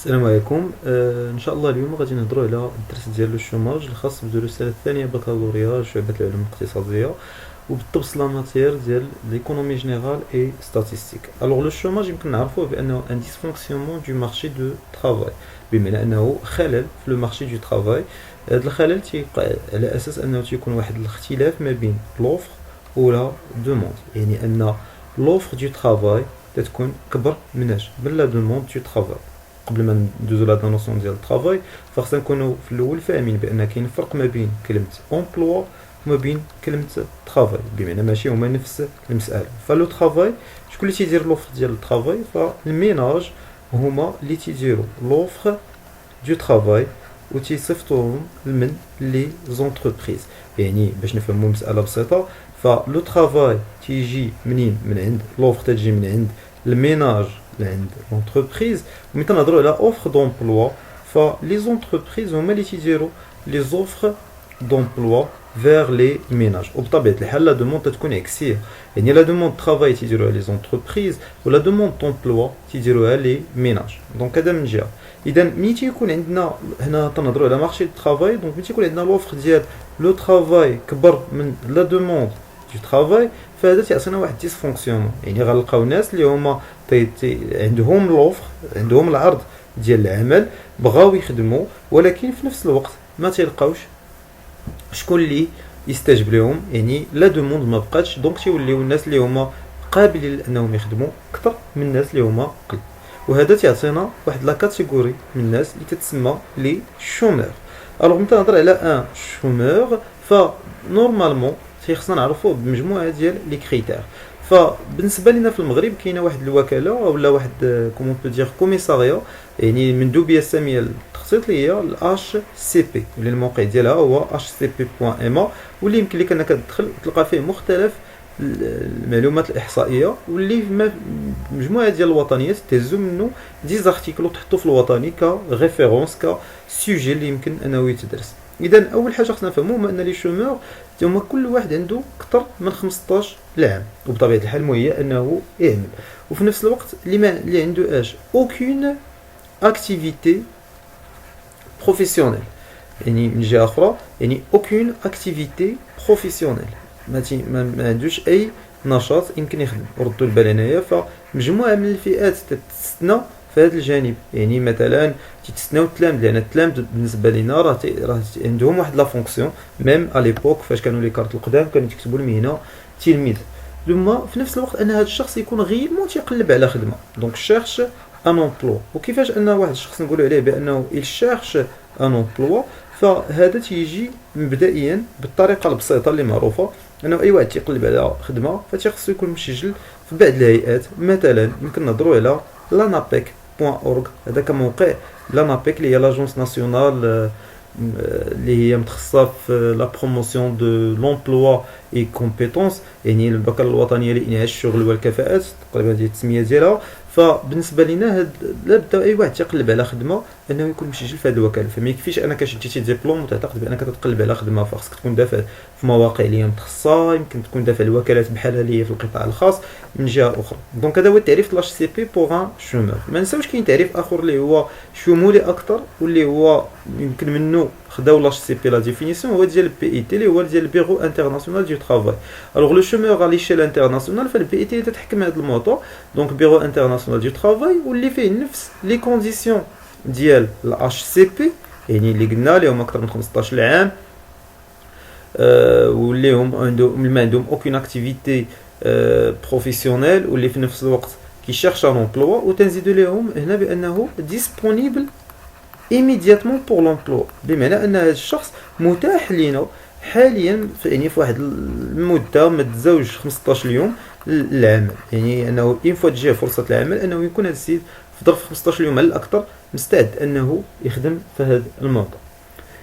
السلام عليكم. ان شاء الله اليوم غادي نهضروا على الدرس ديال لو شوماج الخاص بدروس الثانيه بكالوريا شعبة العلوم الاقتصاديه، وبالضبط لا ماتير ديال ليكونومي جينيرال اي ستاتستيك. الوغ لو شوماج يمكن نعرفوه بانه ان ديسفونكسيونمون دو مارشي دو ترافاي، بمعنى انه خلل في لو مارشي دو ترافاي. هذا الخلل تيقع على اساس انه تيكون واحد الاختلاف ما بين لوفر ولا دوموند، يعني ان لوفر دو ترافاي تتكون كبر من لا دوموند دو ترافاي. قبل ما ندوزو لهاد نوسيون ديال الترافاي فخصنا نكونوا في الاول فاهمين بان كاين فرق ما بين كلمه امبلوا وما بين كلمه ترافاي، بمعنى ماشي هما نفس المساله. فلو ترافاي شكون اللي تيدير لوفر ديال الترافاي؟ فالميناج هما اللي تيديروا لوفر دو ترافاي وتيصيفطوهم من لي زونتربريز. يعني باش نفهموا المساله بسيطه، فلو ترافاي تيجي منين؟ من عند لوفر تجي من عند الميناج لعند لونتربريز. وملي تنهضروا على اوفر دومبلوا فلي زونتربريز هما اللي تيديروا لي زوفر دومبلوا vers les ménages. وبطبيعه الحال لا دوموند تكون عكسيه، يعني لا دوموند ترافاي تيديروها لي زونتربريز ولا دوموند دومبلوا تيديروها لي ميناج. دونك هذا من جهه. اذا ملي تيكون عندنا هنا تنهضروا على مارشي الترافاي، دونك ملي تيكون عندنا لوفر ديال لو ترافاي كبر من لا دوموند دو ترافاي فهذا تيعطينا واحد ديسفونكسيون. يعني غنلقاو ناس اللي هما عندهم لوفر، عندهم العرض ديال العمل، بغاو يخدموا ولكن في نفس الوقت ما تيلقاوش شكون اللي يستجيب لهم، يعني لا دوموند ما بقاتش، دونك تيوليو الناس اللي هما قابلين لانهم يخدموا اكثر من الناس اللي هما قل. وهذا تيعطينا واحد لا كاتيجوري من الناس اللي تتسمى لي شومور. الوغ ملي تنهضر على ان شومور فنورمالمون خصنا نعرفوه بمجموعه ديال لي كريتير. فبالنسبه لنا في المغرب كاينه واحد الوكاله ولا واحد كومون بو دير كوميساريا، يعني مندوبيه ساميه للتخطيط اللي هي الاش سي بي، اللي الموقع ديالها هو hcp.ma، واللي يمكن لك انك تدخل تلقى فيه مختلف المعلومات الاحصائيه، واللي في مجموعه ديال الوطنيات تهزو منه دي زارتيكل وتحطو في الوطني كريفيرونس كسوجي اللي يمكن انه يتدرس. اذا اول حاجه خصنا نفهموا هو ان لي شومور هما كل واحد عنده اكثر من 15 عام، وبطبيعه الحال المهيأ انه يعمل، وفي نفس الوقت اللي عنده اش اوكين اكتيفيتي بروفيسيونيل، يعني من جهه اخرى يعني اوكين اكتيفيتي بروفيسيونيل، ما عندوش اي نشاط يمكن يخدم. وردوا البال هنايا فمجموعه من الفئات تستثنى في هذا الجانب. يعني مثلا تيتسناو التلامذ، لان التلامذ بالنسبه لنا راه عندهم واحد لا فونكسيون ميم ا ليبوك فاش كانوا لي كارت القدام كانوا تكتبوا المهنه تلميذ. ثم في نفس الوقت ان هذا الشخص يكون غيرمون تيقلب على خدمه، دونك شيرش ان امبلوا. وكيفاش ان واحد الشخص نقولوا عليه بانه il cherche ان امبلوا؟ فهذا تيجي مبدئيا بالطريقه البسيطه اللي معروفه، انه اي واحد تيقلب على خدمه فتيخصو يكون مسجل في بعض الهيئات. مثلا يمكن نهضروا على lanapec.org، هذا كموقع لانابيك اللي هي لاجونس ناسيونال اللي هي متخصصه في لا بروموسيون دو لومبلوا اي كومبيتونس، يعني الوكاله الوطنيه لانعاش الشغل والكفاءات تقريبا هذه التسميه ديالها. فبالنسبه لنا لا بدا اي واحد تيقلب على خدمه انه يكون مسجل في هذه الوكاله. فما يكفيش انك شديتي ديبلوم وتعتقد بانك تتقلب على خدمه، فخصك تكون دافع في مواقع اللي هي متخصصه، يمكن تكون دافع الوكالات بحال اللي هي في القطاع الخاص من جهه اخرى. دونك هذا هو التعريف لاش سي بي بوغ ان شومور. ما نساوش كاين تعريف اخر اللي هو شمولي اكثر واللي هو يمكن منه خداو لاش سي بي لا ديفينيسيون، هو ديال البي اي تي اللي هو ديال البيرو انترناسيونال دو ترافاي. الوغ لو شومور على ليشيل انترناسيونال فالبي اي تي تتحكم هذا الموضوع، دونك بيرو انترناسيونال دو ترافاي واللي فيه نفس لي كونديسيون ديال الاش سي بي، يعني اللي قلنا لهم اكثر من 15 عام، واللي هم ما عندهم اوكين اكتيفيتي بروفيسيونيل، واللي في نفس الوقت كيشيرش ان امبلوا. وتنزيدوا لهم هنا بانه ديسپونيبل immédiatement pour l'emploi، بمعنى ان هذا الشخص متاح لنا حاليا يعني في واحد المده ما تزوج 15 يوم العمل، يعني انه اين فوا تجيه فرصه العمل انه يكون هذا السيد في ظرف 15 يوم على الاكثر مستعد انه يخدم في هذا الموضوع.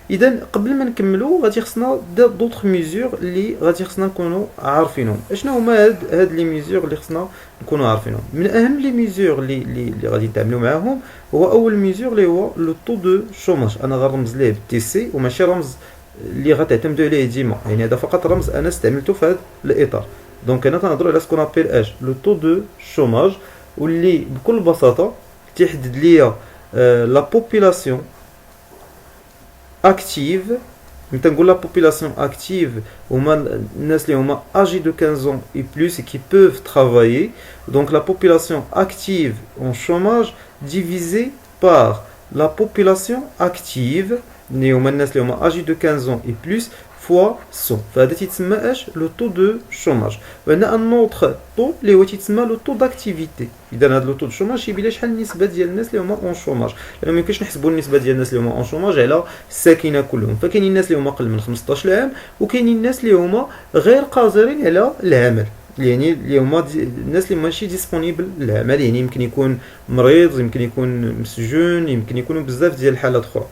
اذا قبل ما نكملوا غادي خصنا دوطخ ميزور اللي غادي خصنا نكونوا عارفينهم. اشنو هما هاد لي ميزور اللي خصنا نكونوا عارفينهم؟ من اهم لي ميزور اللي غادي نتعاملوا معاهم هو اول ميزور اللي هو لو طو دو شوماج. انا غنرمز ليه بالتي سي وماشي رمز اللي غتعتمدوا عليه ديما، يعني هذا فقط رمز انا استعملته في هذا الاطار. دونك انا تنهضروا على سكون ابيل اش لو طو دو شوماج، واللي بكل بساطه تيحدد ليا la population active. La population active, les âgés de 15 ans et plus et qui peuvent travailler. Donc la population active en chômage divisée par la population active, les âgés de 15 ans et plus, fois 100. C'est le taux de chômage. On a un autre taux, le taux d'activité. إذا هذا لو طو دو شوماج يبين شحال النسبه ديال الناس اللي هما اون شوماج، لان ما يمكنش نحسبوا النسبه ديال الناس اللي هما اون شوماج على الساكنه كلهم، فكاينين الناس اللي هما اقل من 15 عام وكاينين الناس اللي هما غير قادرين على العمل، يعني اللي هما الناس اللي ماشي ديسپونيبل للعمل، يعني يمكن يكون مريض، يمكن يكون مسجون، يمكن يكونوا بزاف ديال الحالات اخرى.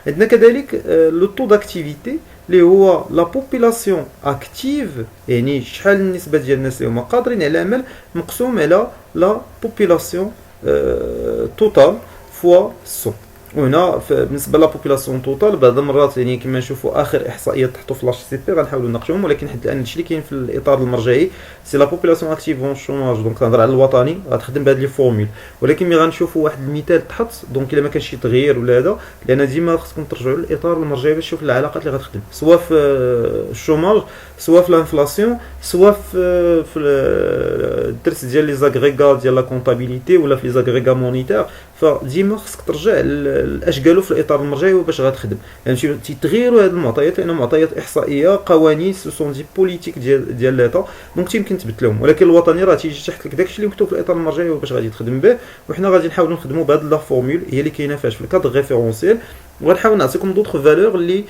عندنا كذلك لو طو داكتيفيتي اللي هو لا بوبولاسيون اكتيف، يعني شحال النسبه ديال الناس اللي هما قادرين على العمل مقسوم على لا بوبولاسيون توتال فوا 100. وهنا بالنسبه لا بوبولاسيون توتال بعض المرات يعني كما نشوفوا اخر احصائيات تحطوا في لاش سي بي غنحاولوا نناقشوهم، ولكن حتى الان هادشي اللي كاين في الاطار المرجعي سي لا بوبولاسيون اكتيف اون شوماج. دونك كنهضر على الوطني غتخدم بهاد لي فورمول، ولكن ملي غنشوفوا واحد المثال تحط دونك الا ما كانش شي تغيير ولا هذا، لان ديما خصكم ترجعوا للاطار المرجعي باش تشوف العلاقات اللي غتخدم سواء في الشوماج سواء في الانفلاسيون سواء في الدرس ديال لي زاغريغا ديال لا كونطابيليتي ولا في لي زاغريغا مونيتير. فديما خصك ترجع اش قالوا في الاطار المرجعي باش غتخدم، يعني تيتغيروا هاد المعطيات لان معطيات احصائيه قوانين سو دي بوليتيك ديال ليطا، دونك يمكن تبدلهم، ولكن الوطني راه تيجي تحت لك داكشي اللي مكتوب في الاطار المرجعي باش غادي تخدم به. وحنا غادي نحاولوا نخدموا بهاد لا فورمول هي اللي كاينه فاش في الكادر ريفيرونسيال، وغنحاول نعطيكم دوطخ فالور اللي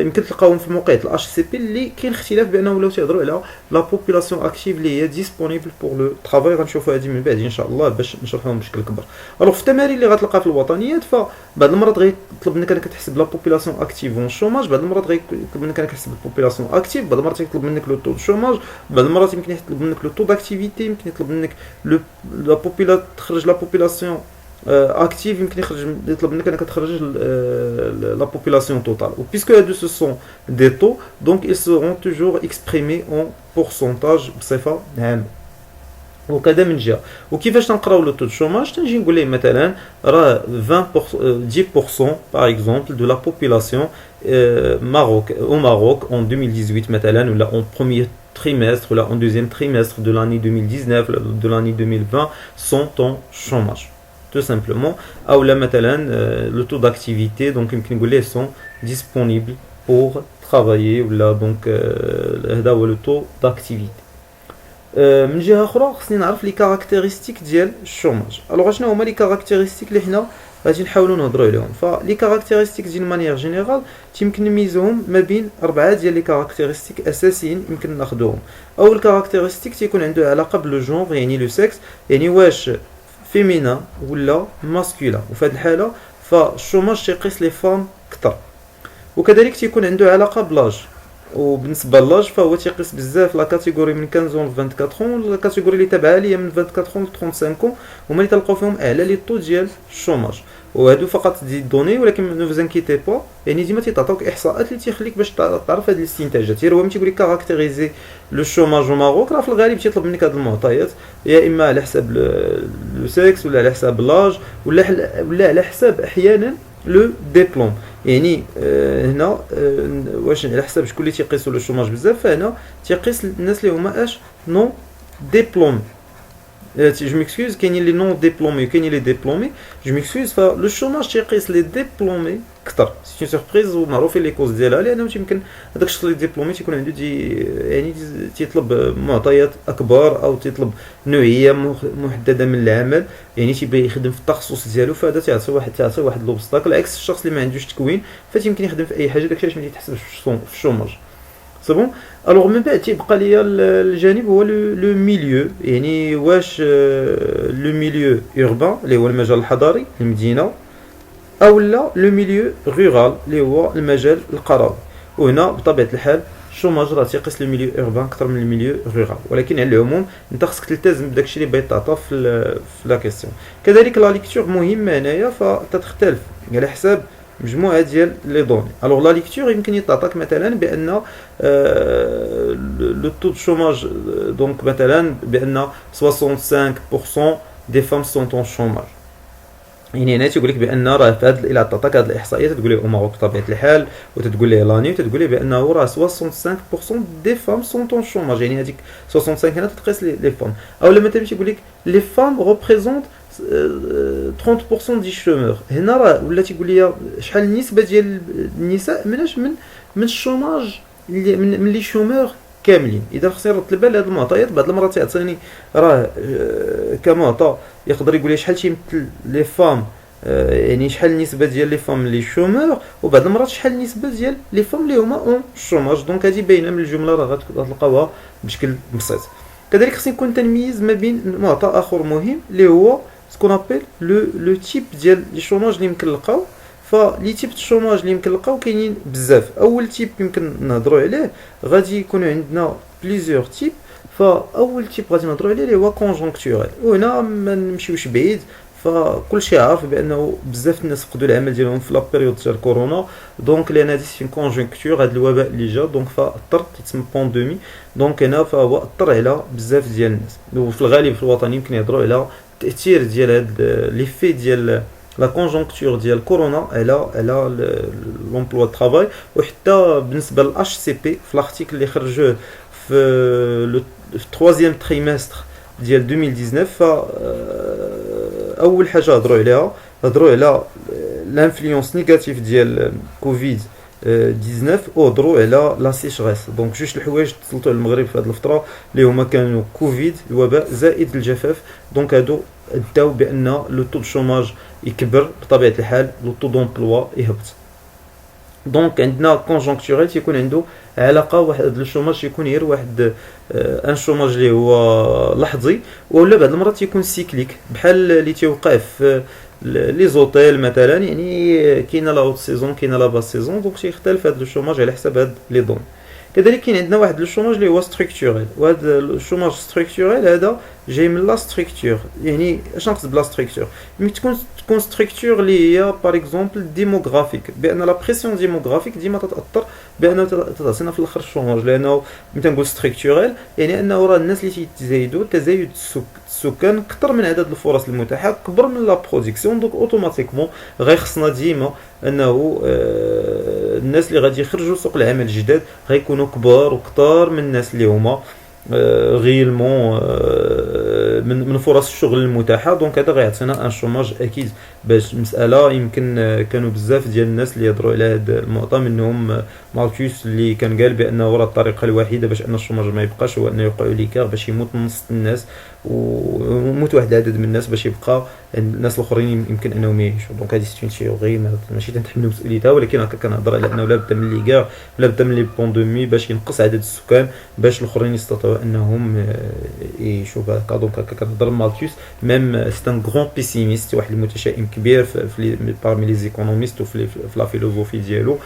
يمكن تلقاوهم في موقعيه الاش سي بي اللي كاين اختلاف بانه ولاو تيهضروا على لا بوبولاسيون اكتيف اللي هي ديسپونيبل بور لو طرافاي. غنشوفوا هذه من بعد ان شاء الله باش نشرحوهم بشكل كبر. الوغ في التمارين اللي غتلقى في الوطنيات فبعض المرات غيطلب منك انك تحسب لا بوبولاسيون اكتيف اون شوماج، بعض المرات غيطلب منك انك تحسب البوبولاسيون اكتيف، بعض المرات يطلب منك لو طو دو شوماج، بعض المرات يمكن يطلب منك لو طو داكتيفيتي، يمكن يطلب منك لا بوبولا تخرج لا بوبولاسيون active, يطلب منك انك تخرج la population totale. Puisque les deux ce sont des taux, donc ils seront toujours exprimés en pourcentage بصفة عامة. وكذا من جهه. وكيفاش نقراو لو طو دو شوماج؟ تنجي نقول ليه مثلا راه 10% par exemple de la population au Maroc en 2018 مثلا ولا en premier trimestre ولا en deuxième trimestre de l'année 2019 de l'année 2020 sont en chômage. Tout simplement. Ou là مثلا le taux d'activité donc يمكن نقول ليه sont disponibles pour travailler ولا donc هذا هو le taux d'activité. من جهه اخرى خصني نعرف لي كاركتيرستيك ديال الشوماج. الوغ شنو هما لي كاركتيرستيك اللي حنا غادي نحاولوا نهضروا عليهم؟ فلي كاركتيرستيك ديال مانيير جينيرال يمكن نميزوهم ما بين 4 ديال لي كاركتيرستيك اساسيين يمكن ناخذوهم. اول كاركتيرستيك تيكون عنده علاقه بالجونغ يعني لو سكس، يعني واش فيمينا ولا ماسكولا، وفي هذه الحاله فالشوماج تيقيس لي فام اكثر. وكذلك تيكون عنده علاقه بلاج، وبالنسبه للاج فهو تيقيس بزاف لا كاتيجوري من 15 ل 24 لا كاتيجوري اللي تابعه ليا من 24 ل 35 هما اللي تلقاو فيهم اعلى لي طو ديال الشوماج. وهادو فقط دي دوني، ولكن نو فوزانكيتي با، يعني ديما تيعطيوك احصاءات اللي تيخليك باش تعرف هاد الاستنتاجات. هو ملي تيقول لك كاركتيريزي لو شوماج او ماروك راه في الغالب تيطلب منك هاد المعطيات يا اما على حساب لو سكس ولا على حساب لاج ولا على حساب احيانا لو ديبلوم. يعني هنا واش على حساب شكون اللي تيقيسوا لو شوماج بزاف، فهنا تيقيس الناس اللي هما اش نو ديبلوم. جو ميكسكوز كاينين لي نون ديبلومي وكاينين لي ديبلومي. جو ميكسكوز فلو شوماج تيقيس لي ديبلومي اكثر. سي سوربريز ومعروفين لي كوز ديالها، لانه يمكن هذاك الشخص اللي ديبلومي تيكون عنده يعني تيطلب معطيات اكبر او تيطلب نوعيه محدده من العمل، يعني تيبغي يخدم في التخصص ديالو، فهذا تعطي واحد لوبستاكل. عكس الشخص اللي ما عندوش تكوين فتيمكن يخدم في اي حاجه، داكشي علاش ما تيتحسبش في الشوماج. سي بون. الوغ من بعد تيبقى ليا الجانب هو لو ميليو، يعني واش لو ميليو اوربان اللي هو المجال الحضري المدينه او لا لو ميليو رورال اللي هو المجال القروي. وهنا بطبيعه الحال الشوماج راه تيقيس لو ميليو اوربان اكثر من الميليو رورال، ولكن على العموم انت خصك تلتزم بداكشي اللي بغيت تعطى في لا كيسيون. كذلك لا ليكتور مهمه هنايا فتختلف على حساب مجموعه ديال لي دوني. الوغ لا ليكتور يمكن يتعطاك مثلا بان لو طو دو شوماج دونك مثلا بان 65% دي فام سون اون شوماج. يعني هنا تيقول لك بان راه في هذا الى عطاتك هذه الاحصائيات تقول لي او بطبيعه الحال وتتقول لي لاني وتتقول لي بانه راه 65% دي فام سون طون شوماج، يعني هذيك 65 هنا تتقيس لي فام. او لما تمشي تقول لك لي فام ريبريزونت 30% دي شومور، هنا راه ولا تيقول لي شحال النسبه ديال النساء مناش من الشوماج اللي من لي شومور كاملين. اذا خصني نرد البال لهاد المعطيات بعض المرات يعطيني راه كمعطى يقدر يقول لي شحال تيمثل لي فام، يعني شحال النسبه ديال لي فام لي شومور، وبعض المرات شحال النسبه ديال لي فام اللي هما اون شوماج. دونك هذه باينه من الجمله راه غتلقاوها بشكل بسيط. كذلك خصني نكون تنميز ما بين معطى اخر مهم اللي هو سكون ابيل لو تيب ديال لي شوماج اللي يمكن نلقاو. فلي تيب الشوماج اللي يمكن نلقاو كاينين بزاف. اول تيب يمكن نهضروا عليه غادي يكون عندنا بليزيور تيب. فاول تيب غادي نهضروا عليه اللي هو كونجونكتورال، وهنا ما نمشيوش بعيد، فكل شيء عارف بانه بزاف الناس فقدوا العمل ديالهم في لا بيريود ديال كورونا. دونك لان هذه سي كونجونكتور، هذا الوباء اللي جا دونك فاضطر تسمى بانديمي. دونك هنا فهو اثر على بزاف ديال الناس، وفي الغالب في الوطن يمكن يهضروا على التاثير ديال هذا ليفي ديال لا كونجونكتور ديال كورونا على لومبلوا دو ترافاي. وحتى بالنسبه للاش سي بي في الارتيكل اللي خرجوه في لو troisième trimestre ديال 2019، ف اول حاجه هضروا على الانفلونس نيجاتيف ديال كوفيد 19 وهضروا على لا سيشغيس. دونك جوج الحوايج تسلطوا على المغرب في هذه الفتره اللي هما كانوا كوفيد الوباء زائد الجفاف. دونك هادو اداو بان لو طو دو شوماج يكبر بطبيعه الحال، لو طو دومبلوا يهبط. دونك عندنا كونجونكتورال تيكون عنده علاقه واحد الشوماج يكون غير واحد ان شوماج اللي هو لحظي، ولا بعض المرات يكون سيكليك بحال اللي تيوقع في لي زوتيل مثلا، يعني كاينه لا هوت سيزون كاينه لا باس سيزون. دونك تيختلف هذا الشوماج على حسب هاد لي دون. كذلك كاين عندنا واحد الشوماج اللي هو ستركتورال، وهذا الشوماج ستركتورال هذا جاي من لا ستركتور. يعني اش نقصد بلا ستركتور؟ يمكن تكون ستركتور اللي هي باغ اكزومبل ديموغرافيك، بان لا بريسيون ديموغرافيك ديما تتاثر بانه تعطينا في الاخر الشوماج. لانه ملي تنقول ستركتورال يعني انه راه الناس اللي تيزايدوا تزايد السكان اكثر من عدد الفرص المتاحه كبر من لا برودكسيون. دونك اوتوماتيكمون غيخصنا ديما انه الناس اللي غادي يخرجوا سوق العمل الجداد غيكونوا كبار وكثار من الناس اللي هما غيلمون من فرص الشغل المتاحه. دونك هذا غيعطينا ان شوماج اكيد. باش مساله يمكن كانوا بزاف ديال الناس اللي يهضروا على هذا المعطى، منهم مالثوس اللي كان قال بانه راه الطريقه الوحيده باش ان الشوماج ما يبقاش هو انه يوقعوا ليكار باش يموت نص الناس ويموت واحد العدد من الناس باش يبقى الناس الاخرين يمكن انهم يعيشوا. دونك هذه سيتون تيوري ماشي تنتحملوا مسؤوليتها، ولكن هكا كنهضر على انه لا بد من ليكار لا بد من لي بانديمي باش ينقص عدد السكان باش الاخرين يستطيعوا انهم يعيشوا بهكا. دونك هكا كنهضر مالثوس ميم سي ان غران بيسيميست، واحد المتشائم كبير في بارمي لي زيكونوميست وفي لا فيلوزوفي ديالو،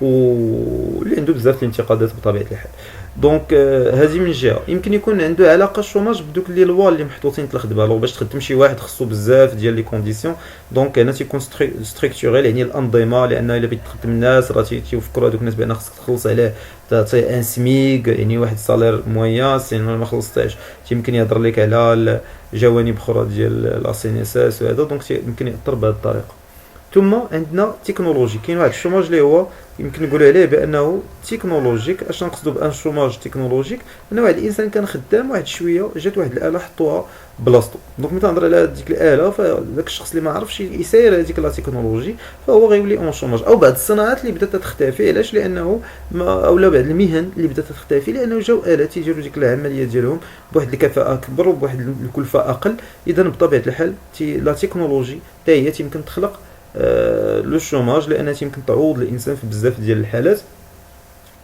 واللي عنده بزاف الانتقادات بطبيعه الحال. دونك هذه من جهه. يمكن يكون عنده علاقه الشوماج بدوك لي لوا اللي محطوطين الخدمه. لو باش تخدم شي واحد خصو بزاف ديال لي كونديسيون. دونك هنا تيكون ستركتورال يعني الانظمه، لان الا بغيت تخدم الناس راه تيفكروا هذوك الناس بان خصك تخلص عليه تعطي ان سميك يعني واحد السالير مويان. سين ما خلصتاش يمكن يهضر لك على جوانب اخرى ديال لا سي ان اس اس وهذا. دونك يمكن ياثر بهذه الطريقه. ثم عندنا تكنولوجي. كاين واحد الشوماج اللي هو يمكن نقول عليه بانه تكنولوجيك. اش نقصدوا بان شوماج تكنولوجيك؟ ان واحد الانسان كان خدام واحد شويه جات واحد الاله حطوها بلاصتو. دونك ملي تنهضر على ديك الاله فذاك الشخص اللي ما عرفش يسير هذيك لا تكنولوجي فهو غيولي اون شوماج. او بعض الصناعات اللي بدات تختفي علاش؟ لانه اولا بعض المهن اللي بدات تختفي لانه جاو الات يديروا ديك العمليه ديالهم بواحد الكفاءه اكبر وبواحد الكلفه اقل. اذا بطبيعه الحال لا تكنولوجي حتى هي يمكن تخلق لو شوماج لان يمكن تعوض الانسان في بزاف ديال الحالات.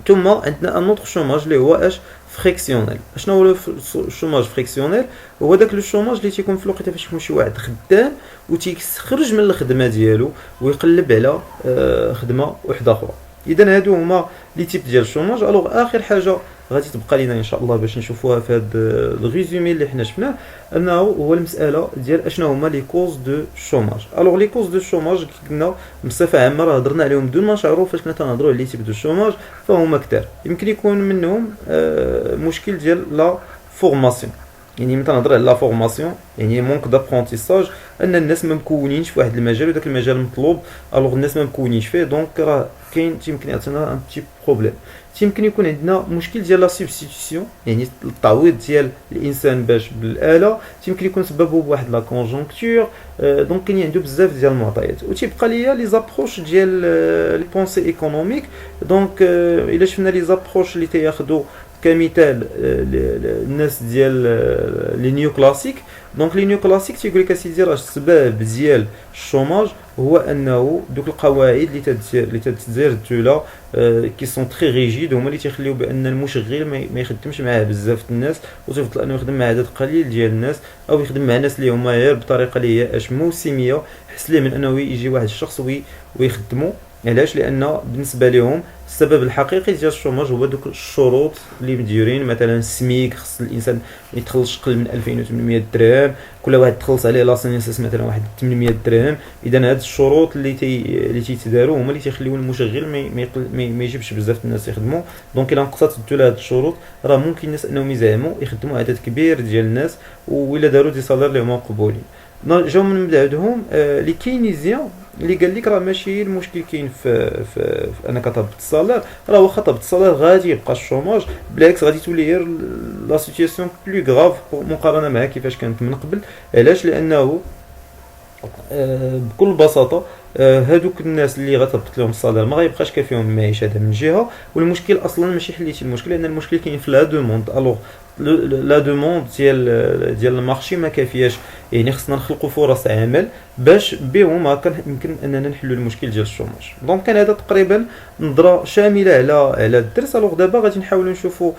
ثم عندنا ان اوتر شوماج اللي هو اش فريكسيونيل. شنو هو الشوماج فريكسيونيل؟ هو داك لو شوماج اللي تيكون في الوقت فاش يكون شي واحد خدام وتيخرج من الخدمه ديالو ويقلب على خدمه وحده اخرى. اذا هادو هما لي تيب ديال الشوماج. الوغ اخر حاجه غادي تبقى لينا ان شاء الله باش نشوفوها في هذا الريزومي اللي حنا شفناه انه هو المساله ديال اشنو هما لي كوز دو شوماج. الوغ لي كوز دو شوماج قلنا بصفه عامه راه هضرنا عليهم بدون ما نشعروا فاش كنا تنهضروا على لي تيب دو شوماج فهما كثار. يمكن يكون منهم مشكل ديال لا فورماسيون. يعني ملي تنهضر على لا فورماسيون يعني مونك دابرونتيساج. ان الناس ما مكونينش في واحد المجال وداك المجال مطلوب، الوغ الناس ما مكونينش فيه، دونك راه كاين تيمكن يعطينا ان بتي بروبليم. تيمكن يكون عندنا مشكل ديال لا سوبستيتيسيون، يعني التعويض ديال الانسان باش بالاله، تيمكن يكون سببه بواحد لا كونجونكتور. دونك كاين عنده بزاف ديال المعطيات. وتيبقى ليا لي زابروش ديال لي بونسي ايكونوميك. دونك الا شفنا لي زابروش اللي تياخذوا كمثال الناس ديال لي نيو كلاسيك. دونك لي نيو كلاسيك تيقول لك اسيدي راه السبب ديال الشوماج هو انه دوك القواعد اللي تتزير الدوله كي سون تري ريجيد، هما اللي تيخليو بان المشغل ما يخدمش معاه بزاف الناس، وتفضل انه يخدم مع عدد قليل ديال الناس، او يخدم مع ناس اللي هما غير بطريقه اللي هي موسميه، حس ليه من انه يجي واحد الشخص ويخدمو. علاش؟ لان بالنسبه لهم السبب الحقيقي ديال الشوماج هو دوك الشروط اللي مديورين. مثلا السميك خص الانسان ما يتخلصش قل من 2800 درهم، كل واحد تخلص عليه لاسينيسيس مثلا واحد 800 درهم. اذا هاد الشروط اللي تيتداروا هما اللي تيخليو المشغل ما يجيبش بزاف الناس يخدموا. دونك الا نقصات الدوله هاد الشروط راه ممكن الناس انهم يزعموا يخدموا عدد كبير ديال الناس، وإلا داروا دي صالير اللي هما مقبولين. جاو من بعدهم لي كينيزيان اللي قال لك راه ماشي المشكل كاين في انك تهبط الصالير، راه واخا تهبط الصالير غادي يبقى الشوماج، بالعكس غادي تولي غير لا سيتياسيون بلو غراف مقارنه مع كيفاش كانت من قبل. علاش؟ لانه بكل بساطه هادوك الناس اللي غتهبط لهم الصالير ما غيبقاش كافيهم المعيشه هذا من جهه، والمشكل اصلا ماشي حليتي المشكل، لان المشكل كاين في لا دوموند. الوغ لا دوموند ديال المارشي ما كافياش، يعني خصنا نخلقوا فرص عمل باش بهم هكا يمكن اننا نحلوا المشكل ديال الشوماج. دونك كان هذا تقريبا نظره شامله على الدرس. الوغ دابا غادي نحاولوا نشوفوا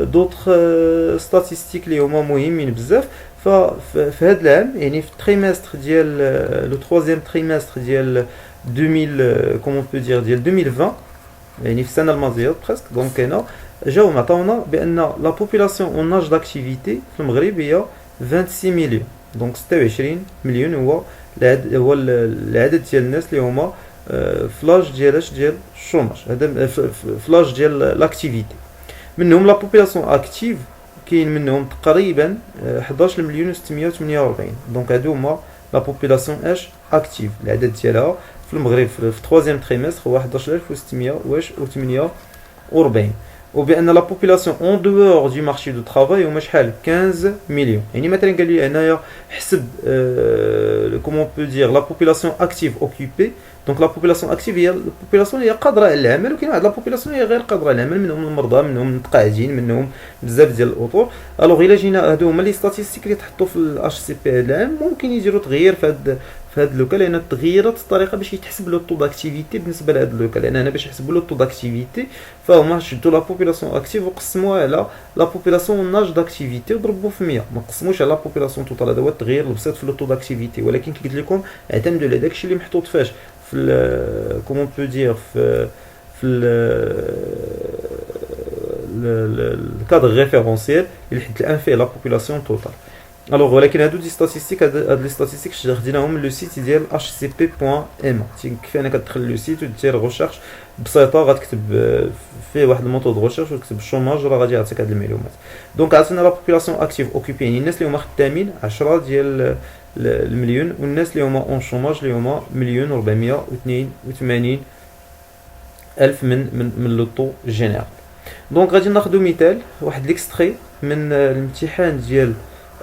دوطخ ستاتيستيك اللي هما مهمين بزاف. ففي هذا العام، يعني في التريمستر ديال لو ترويزيام تريمستر ديال 2000 كومون بو دير ديال 2020، يعني في السنه الماضيه بريسك. دونك هنا جاو معطاونا بان لا بوبولاسيون اون اج داكتيفيتي في المغرب هي 26 مليون. دونك 26 مليون هو العدد ديال الناس اللي هما في لاج ديال الشوماج، هذا في لاج ديال لاكتيفيتي. منهم لا بوبولاسيون اكتيف كاين منهم تقريبا 11 مليون و 648. دونك هادو هما لا بوبولاسيون اش اكتيف، العدد ديالها في المغرب في الترويزيام تريمستر هو 11648. وبان لا بوبولاسيون اون دوور دو مارشي دو طرافاي هما شحال 15 مليون. يعني مثلا قال لي هنايا حسب كومون بو دير لا بوبولاسيون اكتيف اوكوبي. دونك لا بوبولاسيون اكتيف هي البوبولاسيون اللي قادره على العمل، وكاين واحد لا بوبولاسيون اللي غير قادره على العمل، منهم المرضى، منهم المتقاعدين، منهم بزاف ديال الاطور. الوغ الا جينا هادو هما لي ستاتيستيك اللي تحطوا في الاش سي بي هذا العام، ممكن يديروا تغيير في هاد لوكا، لان تغيرت الطريقه باش يتحسب لو طو داكتيفيتي بالنسبه لهاد لوكا. لان هنا باش يحسبوا لو طو داكتيفيتي فهما شدوا لا بوبولاسيون اكتيف وقسموها على لا بوبولاسيون ناج داكتيفيتي وضربوا في 100، ما قسموش على لا بوبولاسيون توتال. هذا هو التغيير البسيط في لو طو داكتيفيتي. ولكن كي قلت لكم اعتمدوا على داكشي اللي محطوط فاش في كومون بو دير في الكادر ريفيرونسيال اللي حد الان فيه لا بوبولاسيون توتال. الوغ ولكن هادو دي ستاتيستيك، هاد لي ستاتيستيك خديناهم من لو سيت ديال hcp.ma. تيكفي انك تدخل لو سيت ودير ريغيرش بسيطه، غتكتب فيه واحد الموتور دو ريغيرش وتكتب الشوماج راه غادي يعطيك هاد المعلومات. دونك عطينا لا بوبولاسيون اكتيف اوكوبي، يعني الناس اللي هما خدامين 10 ديال المليون، والناس اللي هما اون شوماج اللي هما 1,482,000 من لو طو جينيرال. دونك غادي ناخذ مثال واحد ليكستري من الامتحان ديال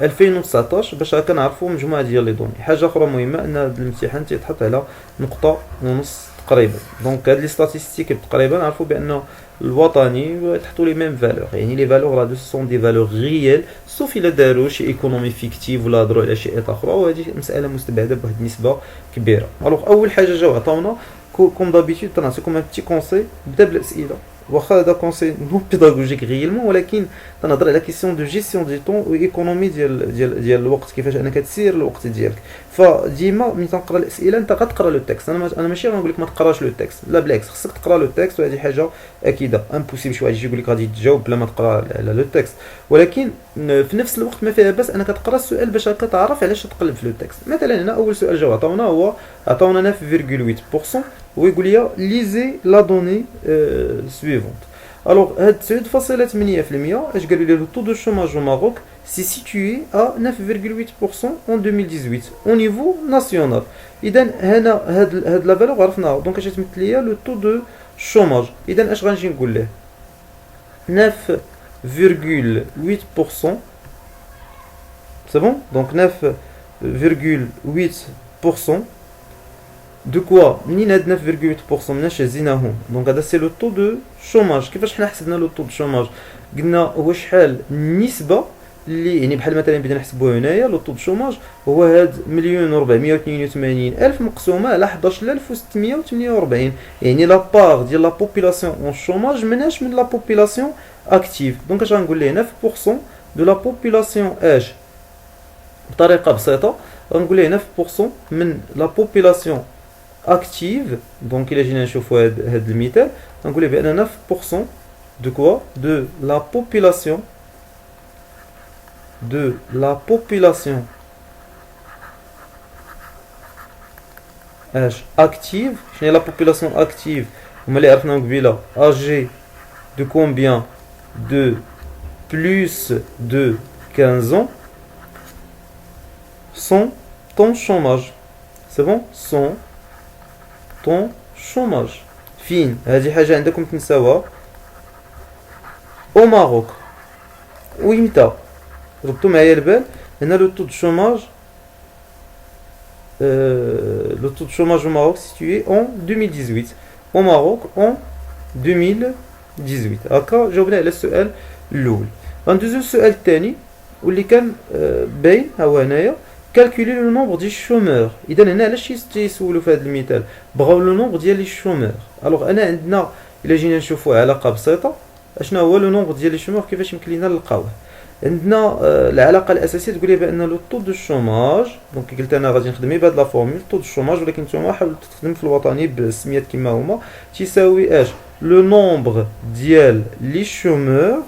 2019 باش هكا نعرفوا مجموعه ديال لي دوني. حاجه اخرى مهمه ان هذا الامتحان تيتحط على نقطه ونص تقريبا. دونك هاد لي ستاتيستيك تقريبا نعرفوا بان الوطني تحطوا لي ميم فالور، يعني لي فالور راه دو سون دي فالور ريال، سوف الا داروا شي ايكونومي فيكتيف ولا هضروا على شي ايطا اخرى، وهذه مساله مستبعده بواحد النسبه كبيره. الوغ اول حاجه جاو عطاونا كوم دابيتود تنعطيكم ان بتي كونساي، بدا بالاسئله. واخا هذا كونساي نو بيداغوجيك غيالمون، ولكن تنهضر على كيسيون دو جيستيون دي طون و ايكونومي ديال الوقت، كيفاش انك تسير الوقت ديالك. فديما ملي تنقرا الاسئله انت غتقرا لو تكست. انا ماشي غنقول لك ما تقراش لو تكست، لا بالعكس خصك تقرا لو تكست، وهذه حاجه اكيده امبوسيبل شي واحد يجي يقول لك غادي تجاوب بلا ما تقرا على لو تكست. ولكن في نفس الوقت ما فيها باس انك تقرا السؤال باش هكا تعرف علاش تقلب في لو تكست. مثلا هنا اول سؤال جاو عطاونا هو عطاونا 9.8%، ويقول لي ليزي لا دوني سويفونت. الوغ هاد 9.8% اش قالوا لي لو طو دو شوماج au Maroc c'est situé à 9,8% en 2018 au niveau national. إذا هنا هاد لا فالور عرفناها دونك اش تمثل ليا لو طو دو شوماج. إذا اش غنجي نقول له 9,8%. C'est bon? Donc 9,8%. De quoi منين هاد 9,8% مناش هزيناهم. دونك هذا سي لو طو دو شوماج. كيفاش حنا حسبنا لو طو دو شوماج؟ قلنا هو شحال النسبة اللي يعني بحال مثلا بدينا نحسبوها هنايا لو طو دو شوماج هو هاد 1,482,000 مقسومة على 11,648. يعني لا بار ديال لا بوبولاسيون اون شوماج مناش من لا بوبولاسيون اكتيف. دونك اش غنقول ليه 9% دو لا بوبولاسيون اش بطريقة بسيطة غنقول ليه 9% من لا بوبولاسيون اكتيف. دونك الا جينا نشوفوا هاد المثال غنقول ليه بان 9% de quoi de la population active. شنو هي la population active؟ هما اللي عرفناهم قبيله âgée de combien de plus de 15 ans sont en chômage. C'est bon? sont en chômage. فين هذه حاجة عندكم تنساوها. au Maroc ويمتى ضربتو معايا البال هنا لو طو دو شوماج le taux de chômage au Maroc situé en 2018 au Maroc en 2018. هكا جاوبنا على السؤال الاول. غندوزو للسؤال الثاني واللي كان باين ها هو هنايا كالكولي لو نومبر ديال الشومور. اذا هنا علاش تيسولوا في هذا المثال بغاو لو نومبر ديال لي شومور. الوغ انا عندنا الا جينا نشوفوا علاقه بسيطه اشنا هو لو نومبر ديال لي شومور كيفاش يمكن لينا نلقاوه. عندنا العلاقه الاساسيه تقول لي بان لو طو دو شوماج دونك قلت انا غادي نخدم بهاد لا فورمول طو دو شوماج ولكن نتوما حاولوا تخدم في الوطني بالسميات كما هما تيساوي اش لو نومبر ديال لي شومور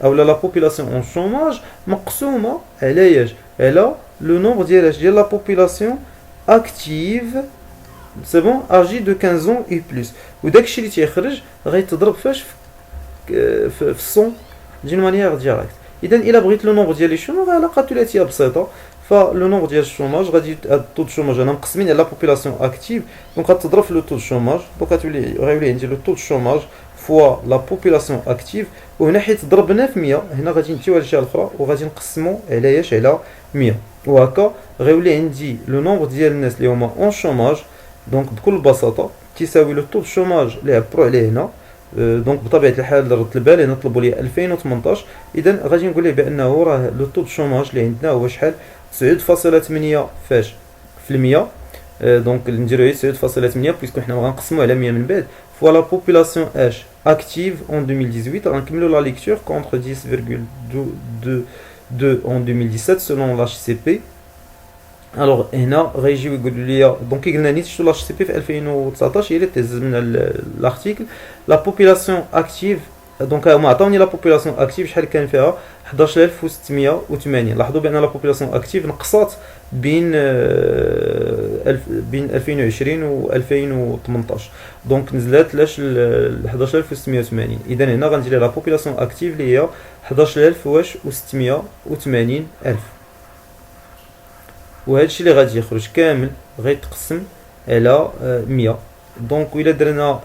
او لا بوبولاسيون اون شوماج مقسومه على اش على لو نومبر ديال اش ديال لا بوبولاسيون اكتيف. سي بون اجي دو 15 ans et plus. وداكشي اللي تيخرج غيتضرب فاش في الصون دون مانيير ديريكت. اذا الا بغيت لو نومبر ديال لي شوماج علاقه ثلاثيه بسيطه. فلو نومبر ديال الشوماج غادي هاد الطو دو شوماج انا مقسمين على لا بوبولاسيون اكتيف دونك غتضرب في لو طو دو شوماج دونك غيولي عندي لو طو دو شوماج فوا لا بوبولاسيون اكتيف. وهنا حيت ضربنا في 100 هنا غادي نمشيو على الجهه الاخرى وغادي نقسمو على اش على 100 وهكا غيولي عندي لو نومبر ديال الناس اللي هما اون شوماج دونك بكل بساطه تيساوي لو طو دو شوماج اللي عبروا عليه هنا. دونك بطبيعه الحال ردت البال هنا طلبوا لي 2018. اذا غادي نقول ليه بانه راه لو طو دو شوماج اللي عندنا هو شحال 9.8 فاش في المية. دونك نديرو هي 9.8 بويسكو حنا غنقسمو على 100 من بعد فوا لا بوبولاسيون اش اكتيف اون 2018. غنكملو لا ليكتور كونتر 10,2 en 2017 selon l'HCP. الوغ هنا غيجيو يقولوا لي دونك كي قلنا نيت شتو لاش سي بي في 2019 هي اللي تهز من الارتيكل لا بوبولاسيون اكتيف. دونك هما عطاوني لا بوبولاسيون اكتيف شحال كان فيها 11,680. لاحظوا بان لا بوبولاسيون اكتيف نقصات بين 2020 و 2018 دونك نزلات لاش 11,680. اذا هنا غندير لا بوبولاسيون اكتيف اللي هي 11,680 الف. وهادشي اللي غادي يخرج كامل غيتقسم على 100. دونك الا درنا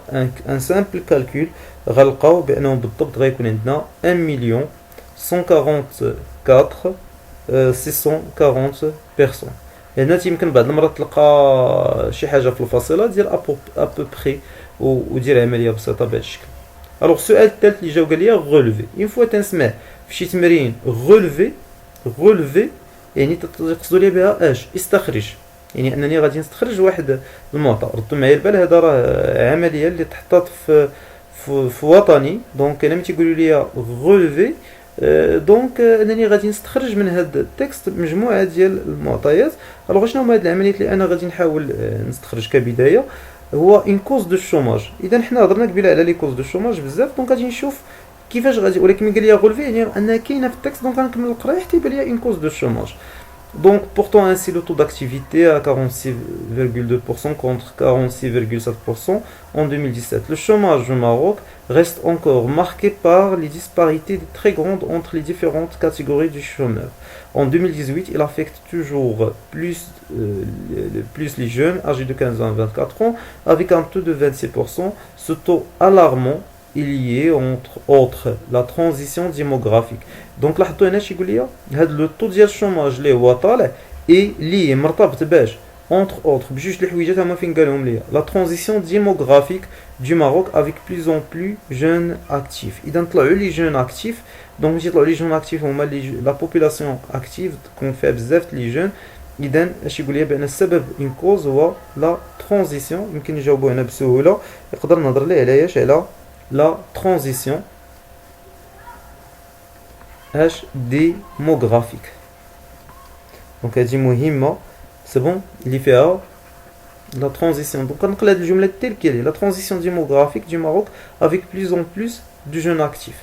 ان سامبل كالكول غنلقاو بانه بالضبط غيكون عندنا 1,144,640 بيرسون. هنا تيمكن بعض المرات تلقى شي حاجه في الفاصله ديال ابو بري ودير عمليه بسيطه بهذا الشكل. الوغ السؤال الثالث اللي جاو قال لي غولفي اون فوا تنسمع في شي تمرين غولفي يعني تقصدوا لي بها اش استخرج يعني انني غادي نستخرج واحد المعطى. ردوا معايا البال هذا راه عمليه اللي تحطات في وطني. دونك انا ملي تيقولوا لي غولفي دونك انني غادي نستخرج من هذا التكست مجموعه ديال المعطيات. الوغ شنو هما هاد العمليات اللي انا غادي نحاول نستخرج كبدايه هو ان كوز دو شوماج. اذا حنا هضرنا قبيله على لي كوز دو شوماج بزاف دونك غادي نشوف كيفاش غادي ولكن قال لي غولفي يعني ان كاينه في التكست دونك غنكمل القرايه حتى يبان لي ان كوز دو شوماج. Donc, portant ainsi le taux d'activité à 46,2% contre 46,7% en 2017. Le chômage au Maroc reste encore marqué par les disparités très grandes entre les différentes catégories du chômeur. En 2018, il affecte toujours plus les jeunes âgés de 15 ans à 24 ans avec un taux de 26%. Ce taux alarmant est lié entre autres la transition démographique. Donc لاحظتوا هنا شي يقول لي هذا لو طو ديال الشوماج اللي هو طالع اي لي مرتبط باش entre autres بجوج د الحويجات هما فين قالهم ليا la transition démographique du Maroc avec plus en plus jeunes actifs. اذا طلعوا لي جون اكتيف دونك ملي يطلعوا لي جون اكتيف هما لي لا بوبولاسيون اكتيف كون فيها بزاف لي جون. اذا اش يقول لي بان السبب ان كوز هو لا ترانزيسيون. يمكن نجاوبوا هنا بسهوله. يقدر نهضر ليه على ايش على لا ترانزيسيون اش démographique. دونك هذه مهمه سي بون اللي فيها لا ترانزيسيون. دونك نقل هذه الجمله تيل كيل لا ترانزيسيون démographique du Maroc avec plus en plus de jeunes actifs.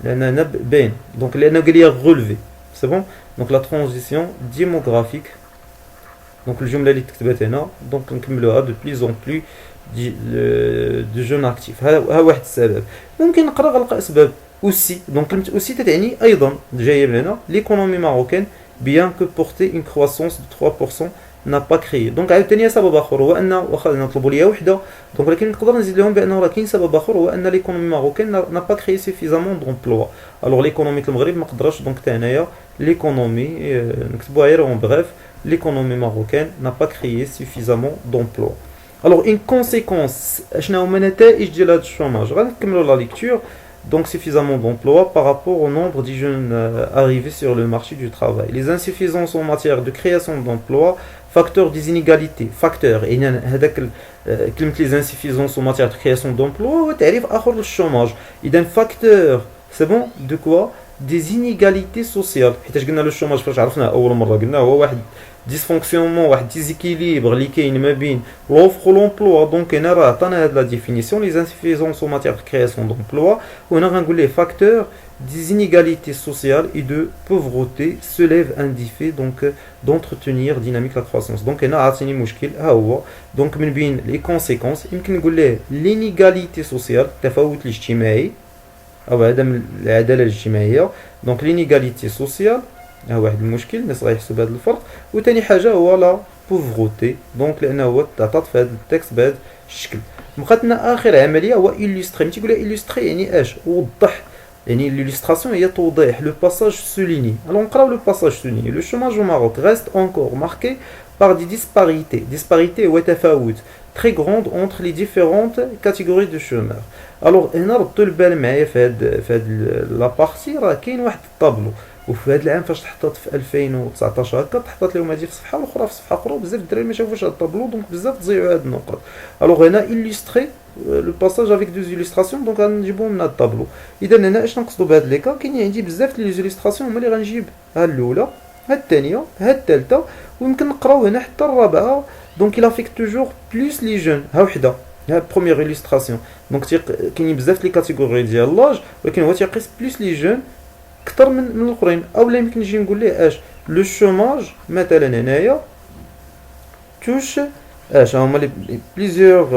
لان هنا باين دونك لانه قال لي غولفي سي بون. دونك لا ترانزيسيون démographique. دونك الجمله اللي كتبت هنا دونك نكملوها دو بليز اون بلو دو جون اكتيف. ها واحد السبب. ممكن نقرا غنلقى اسباب aussi. Donc كلمه aussi تعني ايضا جايه من هنا l'économie marocaine bien que porter une croissance de 3% n'a pas créé. دونك عاوتاني سبب اخر هو ان واخا نطلبوا ليا وحده دونك ولكن نقدر نزيد لهم بانه راه كاين سبب اخر هو ان l'économie marocaine n'a pas créé suffisamment d'emplois. alors l'économie المغرب ما قدرش دونك حتى هنايا l'économie نكتبوها غير اون bref l'économie marocaine n'a pas créé suffisamment d'emplois. alors une conséquence شنو هما النتائج ديال هذا الشوماج. غنكملوا لا ليكتور. Donc suffisamment d'emplois par rapport au nombre de jeunes arrivés sur le marché du travail. Les insuffisances en matière de création d'emplois, facteurs des inégalités, facteurs. Et les insuffisances en matière de création d'emplois, تعريف آخر للchômage. إذا facteur, c'est bon, de quoi? Des inégalités sociales. حيتاش قلنا للchômage فاش عرفناه أول مرة قلنا هو واحد dysfonctionnement واحد déséquilibre اللي كاين ما بين l'offre l'emploi. دونك هنا راه عطانا هاد لا ديفينيسيون les insuffisances en matière de création d'emploi. وهنا غنقول ليه facteurs des inégalités sociales et de pauvreté soulève un défi donc d'entretenir dynamique la croissance. دونك هنا عاطيني مشكل ها هو. دونك من بين les conséquences يمكن نقول ليه l'inégalité sociale التفاوت الاجتماعي او عدم العداله الاجتماعيه. دونك l'inégalité sociale ها واحد المشكل الناس غيحسوا بهذا الفرق. وثاني حاجه هو لا بوفغوتي دونك لانه هو تعطات في هذا التكست بهذا الشكل. بقات لنا اخر عمليه هو illustré. ملي تيقول illustré يعني اش وضح يعني l'illustration هي توضيح لو باساج سوليني. alors نقراو لو باساج سوليني. لو شوماج au Maroc reste encore marqué par des disparités هو تفاوت très grande entre les différentes catégories de chômeurs. alors هنا ردوا البال معايا في هاد لا بارتي راه كاين واحد الطابلو وفي هذا العام فاش تحطات في 2019 هكا تحطات لهم هذه في صفحه والاخرى في صفحه اخرى بزاف الدراري ما شافوش هذا الطابلو دونك بزاف تضيعوا هاد النقط. الوغ هنا illustré لو باساج افيك دوز illustrations دونك غنجيبوهم من هذا الطابلو. اذا هنا اش نقصدوا بهاد لي كا كاين عندي بزاف لي illustrations هما اللي غنجيب ها الاولى ها الثانيه ها الثالثه ويمكن نقراو هنا حتى الرابعه. دونك il affecte toujours plus les jeunes. ها وحده ها بروميير illustration دونك كاينين بزاف لي كاتيجوري ديال لاج ولكن هو تيقيس بليس لي جون اكثر من الاخرين. اولا يمكن نجي نقول ليه اش لو شوماج مثلا هنايا توش اش هما لي بليزيور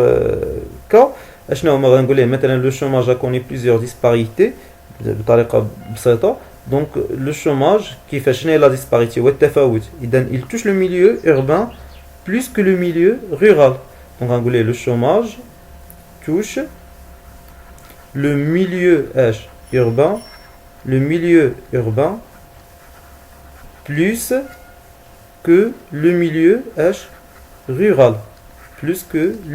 كا اشنو هما غنقول ليه مثلا لو شوماج كوني بليزيور ديسباريتي بطريقه بسيطه. دونك لو شوماج كيفاش شنو هي لا ديسباريتي هو التفاوت. اذا il touche le milieu urbain plus que le milieu rural. دونك غنقول ليه لو شوماج touche le milieu urbain plus que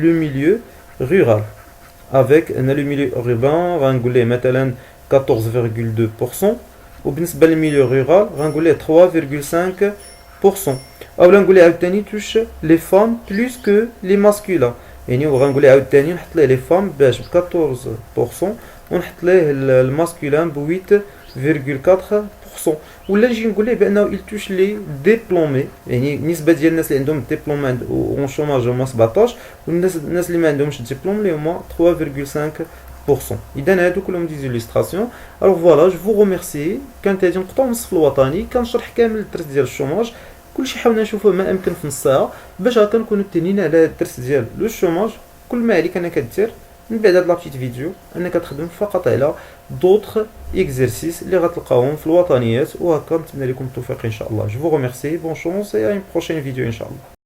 le milieu rural. Avec le milieu urbain, غنقول مثلا 14,2% وبالنسبة للميليو rural غنقول 3,5%. أو نقول عاوتاني touche les femmes plus que les masculins. يعني غنقول عاوتاني نحط ليه les femmes باش ب 14% ونحط ليه الماسكولين ب 8,4%. ولا نجي نقول ليه بانه il touche les diplômés يعني النسبه ديال الناس اللي عندهم ديبلوم اون شوماج هما 17 والناس اللي ما عندهمش ديبلوم اللي هما 3,5%. اذا هادو كلهم دي زيليستراسيون. الوغ فوالا جو فو روميرسي. كانت هادي نقطه ونصف الوطني كنشرح كامل الدرس ديال الشوماج، كلشي حاولنا نشوفوه ما امكن في نص ساعه باش هكا نكونوا تنين على الدرس ديال لو شوماج. كل ما عليك انك دير من بعد هاد لابتيت فيديو انك تخدم فقط على دوطخ اكزرسيس اللي غتلقاوهم في الوطنيات، وهكا نتمنى لكم التوفيق ان شاء الله. جو فو روميرسي، بون شونس، اي ان بروشين فيديو ان شاء الله.